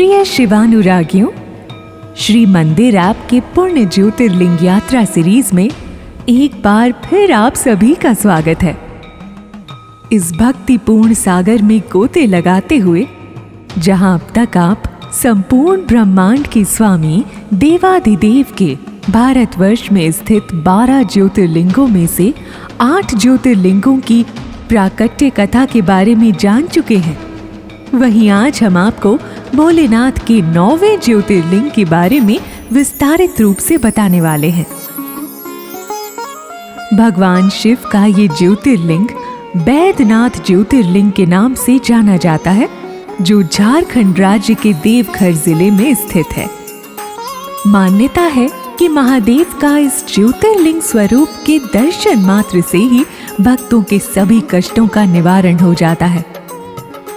प्रिय शिवानुरागियों, श्री मंदिर ऐप के पुण्य ज्योतिर्लिंग यात्रा सीरीज में एक बार फिर आप सभी का स्वागत है। इस भक्तिपूर्ण सागर में गोते लगाते हुए जहां अब तक आप संपूर्ण ब्रह्मांड के स्वामी देवाधिदेव के भारतवर्ष में स्थित 12 ज्योतिर्लिंगों में से 8 ज्योतिर्लिंगों की प्राकट्य कथा के बारे में जान चुके हैं, वहीं आज हम आपको भोलेनाथ के 9वें ज्योतिर्लिंग के बारे में विस्तारित रूप से बताने वाले हैं। भगवान शिव का ये ज्योतिर्लिंग बैद्यनाथ ज्योतिर्लिंग के नाम से जाना जाता है, जो झारखंड राज्य के देवघर जिले में स्थित है। मान्यता है कि महादेव का इस ज्योतिर्लिंग स्वरूप के दर्शन मात्र से ही भक्तों के सभी कष्टों का निवारण हो जाता है।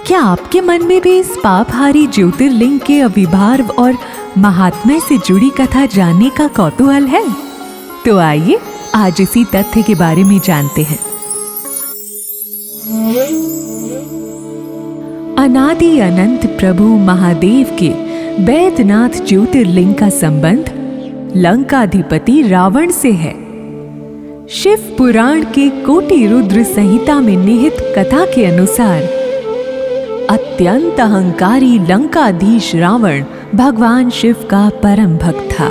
क्या आपके मन में भी इस पापहारी ज्योतिर्लिंग के अविभाव और महात्म्य से जुड़ी कथा जानने का कौतूहल है? तो आइए आज इसी तथ्य के बारे में जानते हैं। अनादि अनंत प्रभु महादेव के बैद्यनाथ ज्योतिर्लिंग का संबंध लंकाधिपति रावण से है। शिव पुराण के कोटि रुद्र संहिता में निहित कथा के अनुसार अत्यंत अहंकारी लंकाधीश रावण भगवान शिव का परम भक्त था।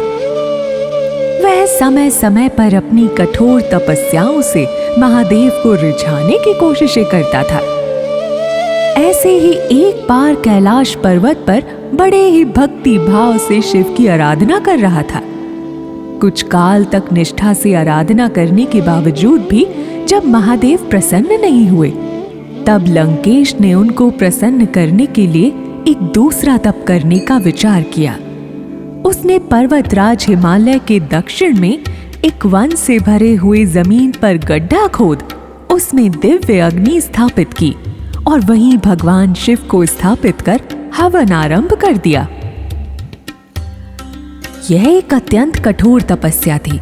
वह समय समय पर अपनी कठोर तपस्याओं से महादेव को रिझाने की कोशिशें करता था। ऐसे ही एक बार कैलाश पर्वत पर बड़े ही भक्ति भाव से शिव की आराधना कर रहा था। कुछ काल तक निष्ठा से आराधना करने के बावजूद भी जब महादेव प्रसन्न नहीं हुए, तब लंकेश ने उनको प्रसन्न करने के लिए एक दूसरा तप करने का विचार किया। उसने पर्वतराज हिमालय के दक्षिण में एक वन से भरे हुए जमीन पर गड्ढा खोद उसमें दिव्य अग्नि स्थापित की और वहीं भगवान शिव को स्थापित कर हवन आरंभ कर दिया। यह एक अत्यंत कठोर तपस्या थी।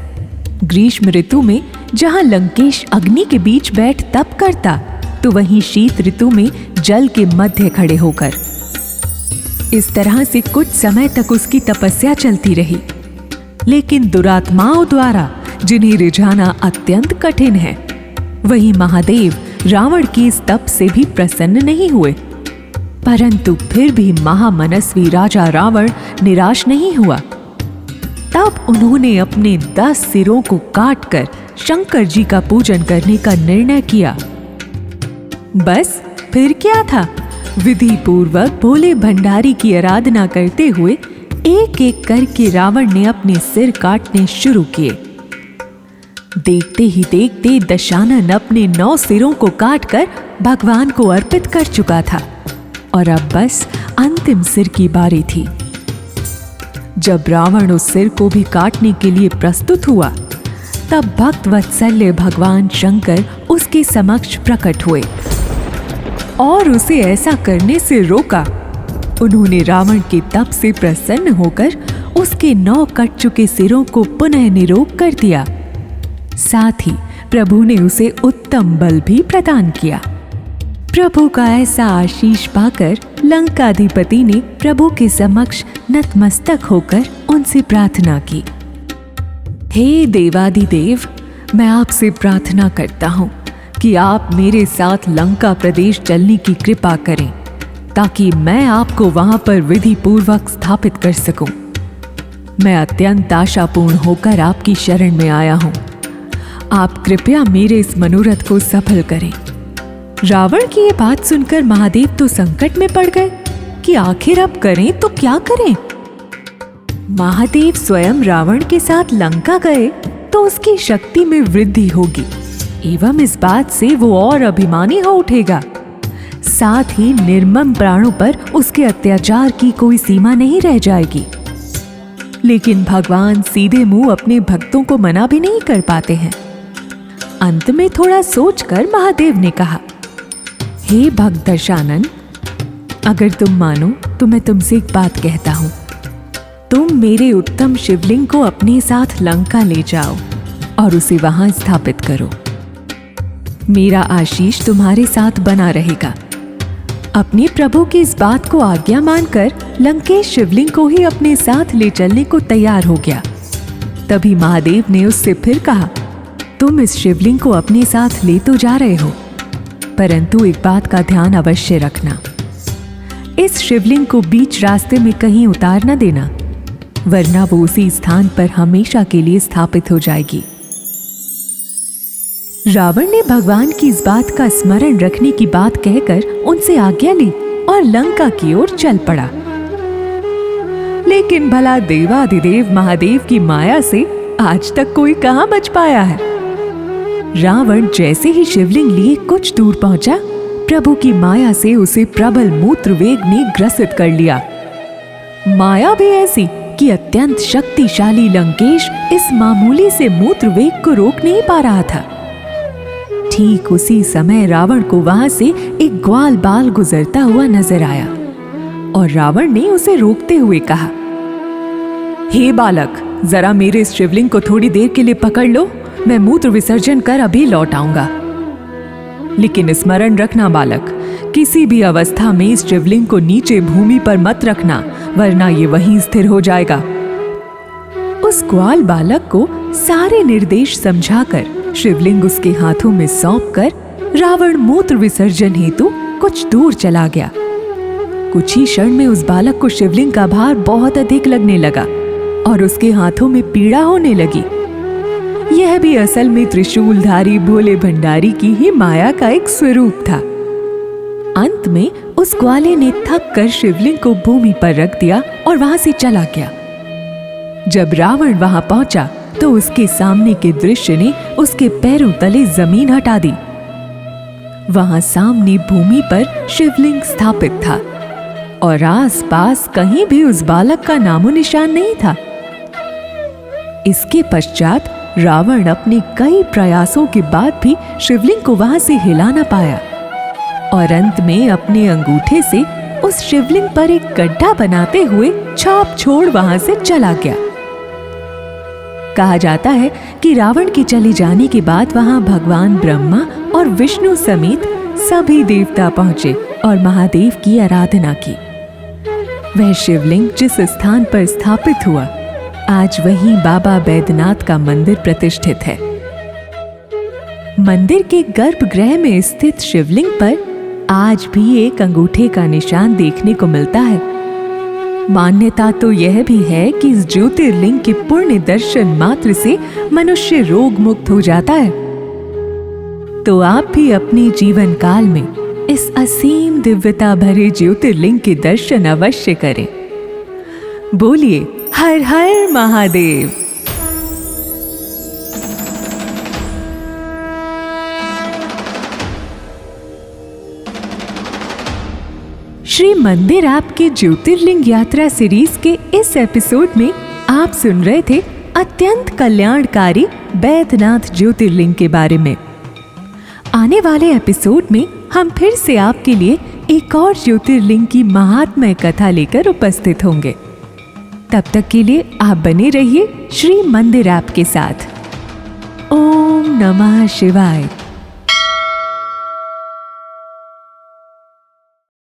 ग्रीष्म ऋतु में जहां लंकेश अग्नि के बीच बैठ तप करता, तो वहीं शीत ऋतु में जल के मध्य खड़े होकर। इस तरह से कुछ समय तक उसकी तपस्या चलती रही, लेकिन दुरात्माओं द्वारा जिन्हें रिझाना अत्यंत कठिन है, वहीं महादेव रावण के इस तप से भी प्रसन्न नहीं हुए। परंतु फिर भी महामनस्वी राजा रावण निराश नहीं हुआ। तब उन्होंने अपने 10 सिरों को काटकर शंकर जी का पूजन करने का निर्णय किया। बस फिर क्या था, विधि पूर्वक भोले भंडारी की आराधना करते हुए एक एक करके रावण ने अपने सिर काटने शुरू किए। देखते ही देखते दशानन अपने 9 सिरों को काटकर भगवान को अर्पित कर चुका था और अब बस अंतिम सिर की बारी थी। जब रावण उस सिर को भी काटने के लिए प्रस्तुत हुआ, तब भक्त वत्सल्य भगवान शंकर उसके समक्ष प्रकट हुए और उसे ऐसा करने से रोका। उन्होंने रावण के तप से प्रसन्न होकर उसके 9 कट चुके सिरों को पुनः निरोग कर दिया। साथ ही प्रभु ने उसे उत्तम बल भी प्रदान किया। प्रभु का ऐसा आशीष पाकर लंकाधिपति ने प्रभु के समक्ष नतमस्तक होकर उनसे प्रार्थना की, हे देवाधिदेव, मैं आपसे प्रार्थना करता हूँ कि आप मेरे साथ लंका प्रदेश चलने की कृपा करें, ताकि मैं आपको वहां पर विधि पूर्वक स्थापित कर सकूं। मैं अत्यंत आशापूर्ण होकर आपकी शरण में आया हूं। आप कृपया मेरे इस मनोरथ को सफल करें। रावण की ये बात सुनकर महादेव तो संकट में पड़ गए कि आखिर अब करें तो क्या करें। महादेव स्वयं रावण के साथ लंका गए तो उसकी शक्ति में वृद्धि होगी एवं इस बात से वो और अभिमानी हो उठेगा। साथ ही निर्मम प्राणों पर उसके अत्याचार की कोई सीमा नहीं रह जाएगी। लेकिन भगवान सीधे मुंह अपने भक्तों को मना भी नहीं कर पाते हैं। अंत में थोड़ा सोचकर महादेव ने कहा, हे भक्त दशानन, अगर तुम मानो तो मैं तुमसे एक बात कहता हूं। तुम मेरे उत्तम शिवलिंग को अपने साथ लंका ले जाओ और उसे वहां स्थापित करो। मेरा आशीष तुम्हारे साथ बना रहेगा। अपने प्रभु की इस बात को आज्ञा मानकर लंकेश शिवलिंग को ही अपने साथ ले चलने को तैयार हो गया। तभी महादेव ने उससे फिर कहा, तुम इस शिवलिंग को अपने साथ ले तो जा रहे हो, परंतु एक बात का ध्यान अवश्य रखना। इस शिवलिंग को बीच रास्ते में कहीं उतार न देना, वरना वो उसी स्थान पर हमेशा के लिए स्थापित हो जाएगी। रावण ने भगवान की इस बात का स्मरण रखने की बात कहकर उनसे आज्ञा ली और लंका की ओर चल पड़ा। लेकिन भला देवाधिदेव महादेव की माया से आज तक कोई कहां बच पाया है। रावण जैसे ही शिवलिंग लिए कुछ दूर पहुंचा, प्रभु की माया से उसे प्रबल मूत्र वेग ने ग्रसित कर लिया। माया भी ऐसी कि अत्यंत शक्तिशाली लंकेश इस मामूली से मूत्र वेग को रोक नहीं पा रहा था। ठीक उसी समय रावण को वहां से एक ग्वाल बाल गुजरता हुआ नजर आया और रावण ने उसे रोकते हुए कहा, हे बालक, जरा मेरे इस शिवलिंग को थोड़ी देर के लिए पकड़ लो, मैं मूत्र विसर्जन कर अभी लौट आऊंगा। लेकिन स्मरण रखना बालक, किसी भी अवस्था में इस शिवलिंग को नीचे भूमि पर मत रखना, वरना ये वहीं स्थिर हो जाएगा। उस ग्वाल बालक को सारे निर्देश समझाकर शिवलिंग उसके हाथों में सौंपकर रावण मूत्र विसर्जन हेतु कुछ दूर चला गया। कुछ ही क्षण में उस बालक को शिवलिंग का भार बहुत अधिक लगने लगा और उसके हाथों में पीड़ा होने लगी। यह भी असल में त्रिशूलधारी भोले भंडारी की ही माया का एक स्वरूप था। अंत में उस ग्वाले ने थक कर शिवलिंग को भूमि पर रख दिया और वहां से चला गया। जब रावण वहां पहुंचा तो उसके सामने के दृश्य ने उसके पैरों तले जमीन हटा दी। वहां सामने भूमि पर शिवलिंग स्थापित था और आसपास कहीं भी उस बालक का नामो निशान नहीं था। इसके पश्चात रावण अपने कई प्रयासों के बाद भी शिवलिंग को वहां से हिला न पाया और अंत में अपने अंगूठे से उस शिवलिंग पर एक गड्ढा बनाते हुए छाप छोड़ वहां से चला गया। कहा जाता है कि रावण के चले जाने के बाद वहां भगवान ब्रह्मा और विष्णु समेत सभी देवता पहुंचे और महादेव की आराधना की। वह शिवलिंग जिस स्थान पर स्थापित हुआ, आज वहीं बाबा बैद्यनाथ का मंदिर प्रतिष्ठित है। मंदिर के गर्भगृह में स्थित शिवलिंग पर आज भी एक अंगूठे का निशान देखने को मिलता है। मान्यता तो यह भी है कि इस ज्योतिर्लिंग के पुण्य दर्शन मात्र से मनुष्य रोग मुक्त हो जाता है। तो आप भी अपने जीवन काल में इस असीम दिव्यता भरे ज्योतिर्लिंग के दर्शन अवश्य करें। बोलिए हर हर महादेव। श्री मंदिर ऐप के ज्योतिर्लिंग यात्रा सीरीज के इस एपिसोड में आप सुन रहे थे अत्यंत कल्याणकारी बैद्यनाथ ज्योतिर्लिंग के बारे में। आने वाले एपिसोड में हम फिर से आपके लिए एक और ज्योतिर्लिंग की महात्म्य कथा लेकर उपस्थित होंगे। तब तक के लिए आप बने रहिए श्री मंदिर ऐप के साथ। ओम नमः शिवाय।